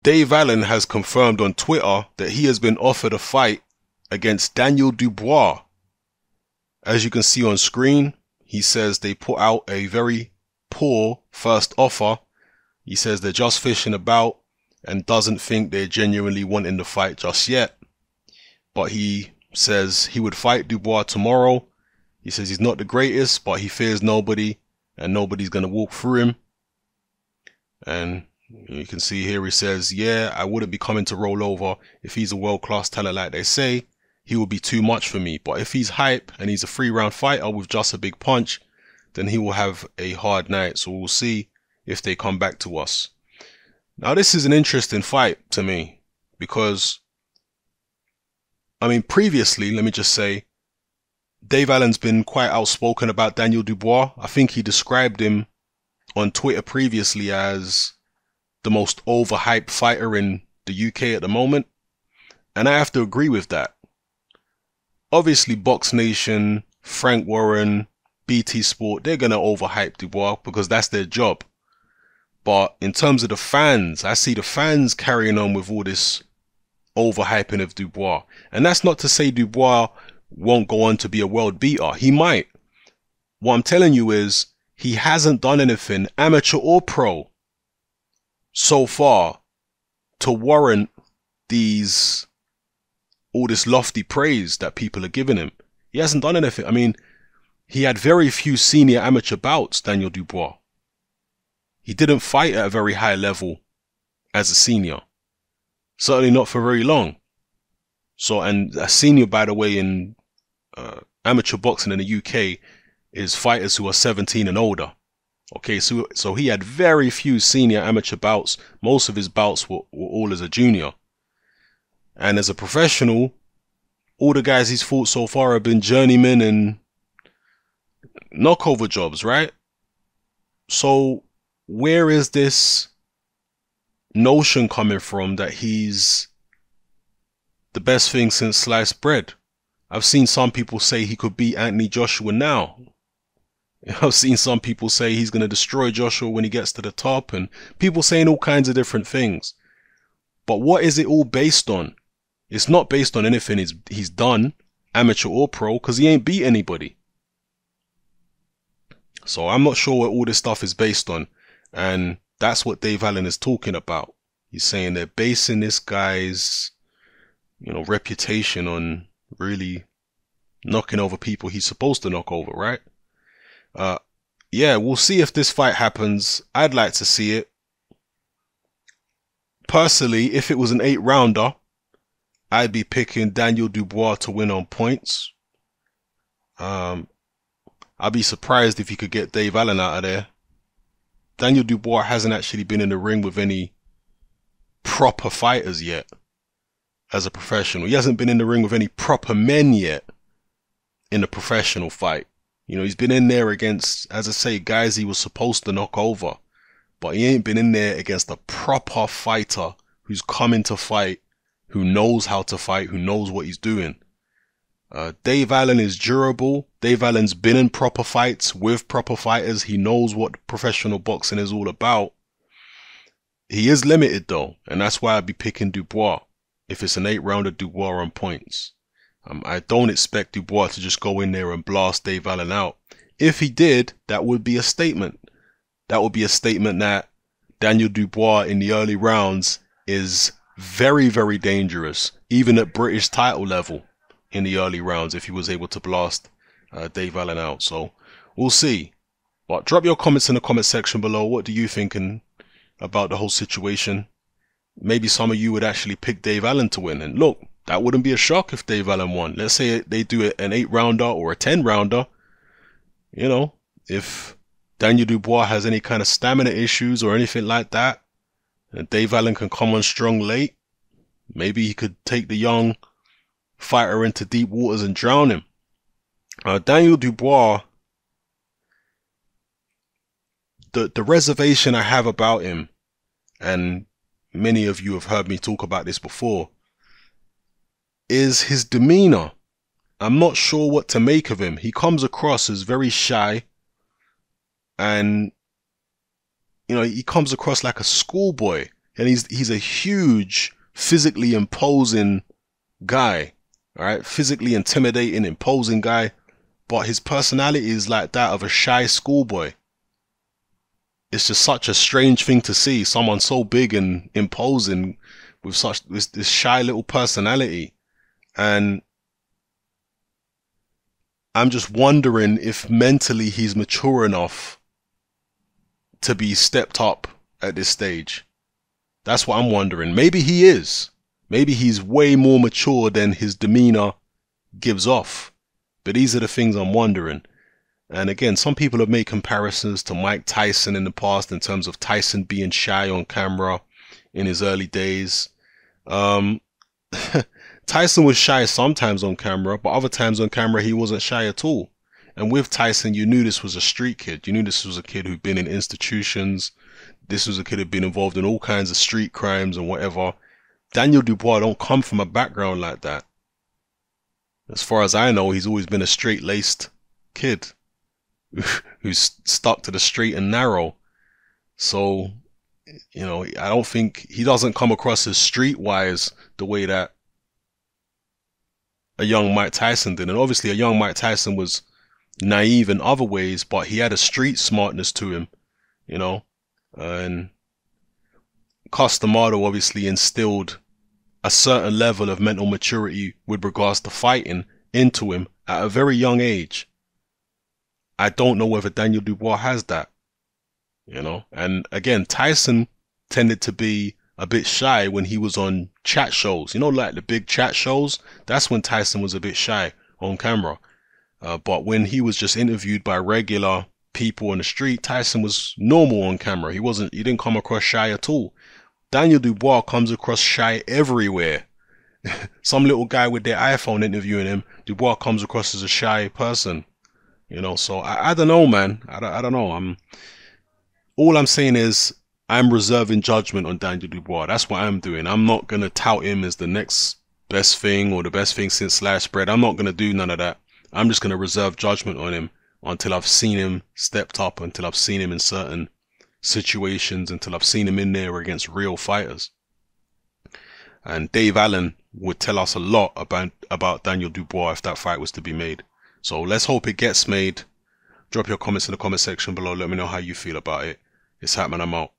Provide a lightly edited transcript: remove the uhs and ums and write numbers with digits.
Dave Allen has confirmed on Twitter that he has been offered a fight against Daniel Dubois. As you can see on screen, he says they put out a very poor first offer. He says they're just fishing about and doesn't think they're genuinely wanting the fight just yet. But he says he would fight Dubois tomorrow. He says he's not the greatest, but he fears nobody and nobody's going to walk through him. And you can see here he says, yeah, I wouldn't be coming to roll over. If he's a world-class talent like they say, he will be too much for me. But if he's hype and he's a 3-round fighter with just a big punch, then he will have a hard night. So we'll see if they come back to us. Now, this is an interesting fight to me because, I mean, previously, let me just say, Dave Allen's been quite outspoken about Daniel Dubois. I think he described him on Twitter previously as the most overhyped fighter in the UK at the moment. And I have to agree with that. Obviously, Box Nation, Frank Warren, BT Sport, they're going to overhype Dubois because that's their job. But in terms of the fans, I see the fans carrying on with all this overhyping of Dubois. And that's not to say Dubois won't go on to be a world beater. He might. What I'm telling you is he hasn't done anything, amateur or pro, so far to warrant all this lofty praise that people are giving him. He hasn't done anything. I mean, he had very few senior amateur bouts, Daniel Dubois. He didn't fight at a very high level as a senior. Certainly not for very long. So, and a senior, by the way, in amateur boxing in the UK is fighters who are 17 and older. Okay, so he had very few senior amateur bouts. Most of his bouts were all as a junior. And as a professional, all the guys he's fought so far have been journeymen and knockover jobs, right? So where is this notion coming from that he's the best thing since sliced bread? I've seen some people say he could beat Anthony Joshua now. I've seen some people say he's going to destroy Joshua when he gets to the top, and people saying all kinds of different things. But what is it all based on? It's not based on anything he's done, amateur or pro, because he ain't beat anybody. So I'm not sure what all this stuff is based on. And that's what Dave Allen is talking about. He's saying they're basing this guy's, reputation on really knocking over people he's supposed to knock over, right? Yeah, we'll see if this fight happens. I'd like to see it. Personally, if it was an 8-rounder, I'd be picking Daniel Dubois to win on points. I'd be surprised if he could get Dave Allen out of there. Daniel Dubois hasn't actually been in the ring with any proper fighters yet as a professional. He hasn't been in the ring with any proper men yet in a professional fight. He's been in there against, as I say, guys he was supposed to knock over. But he ain't been in there against a proper fighter who's coming to fight, who knows how to fight, who knows what he's doing. Dave Allen is durable. Dave Allen's been in proper fights with proper fighters. He knows what professional boxing is all about. He is limited though, and that's why I'd be picking Dubois if it's an 8-rounder Dubois on points. I don't expect Dubois to just go in there and blast Dave Allen out. If he did, that would be a statement. That would be a statement that Daniel Dubois in the early rounds is very, very dangerous, even at British title level in the early rounds, if he was able to blast Dave Allen out. So we'll see. But drop your comments in the comment section below. What do you think about the whole situation? Maybe some of you would actually pick Dave Allen to win. And look, that wouldn't be a shock if Dave Allen won. Let's say they do an 8-rounder or a 10-rounder. If Daniel Dubois has any kind of stamina issues or anything like that, and Dave Allen can come on strong late, maybe he could take the young fighter into deep waters and drown him. Daniel Dubois, the reservation I have about him, and many of you have heard me talk about this before, is his demeanor. I'm not sure what to make of him. He comes across as very shy, and he comes across like a schoolboy. and he's a huge, physically imposing guy. All right, physically intimidating, imposing guy, but his personality is like that of a shy schoolboy. It's just such a strange thing to see someone so big and imposing with such this shy little personality. And I'm just wondering if mentally he's mature enough to be stepped up at this stage. That's what I'm wondering. Maybe he is. Maybe he's way more mature than his demeanor gives off. But these are the things I'm wondering. And again, some people have made comparisons to Mike Tyson in the past in terms of Tyson being shy on camera in his early days. Tyson was shy sometimes on camera, but other times on camera he wasn't shy at all. And with Tyson, you knew this was a street kid. You knew this was a kid who'd been in institutions. This was a kid who'd been involved in all kinds of street crimes and whatever. Daniel Dubois don't come from a background like that. As far as I know, he's always been a straight-laced kid who's stuck to the straight and narrow. So, you know, I don't think he doesn't come across as streetwise the way that a young Mike Tyson did. And obviously a young Mike Tyson was naive in other ways, but he had a street smartness to him, you know. And Costamado obviously instilled a certain level of mental maturity with regards to fighting into him at a very young age. I don't know whether Daniel Dubois has that, you know. And again, Tyson tended to be a bit shy when he was on chat shows, you know, like the big chat shows. That's when Tyson was a bit shy on camera. But when he was just interviewed by regular people on the street, Tyson was normal on camera. He didn't come across shy at all. Daniel Dubois comes across shy everywhere. Some little guy with their iPhone interviewing him, Dubois comes across as a shy person. You know, so I don't know, man. I don't know. All I'm saying is I'm reserving judgment on Daniel Dubois. That's what I'm doing. I'm not going to tout him as the next best thing or the best thing since sliced bread. I'm not going to do none of that. I'm just going to reserve judgment on him until I've seen him stepped up, until I've seen him in certain situations, until I've seen him in there against real fighters. And Dave Allen would tell us a lot about Daniel Dubois if that fight was to be made. So let's hope it gets made. Drop your comments in the comment section below. Let me know how you feel about it. It's Hatman, I'm out.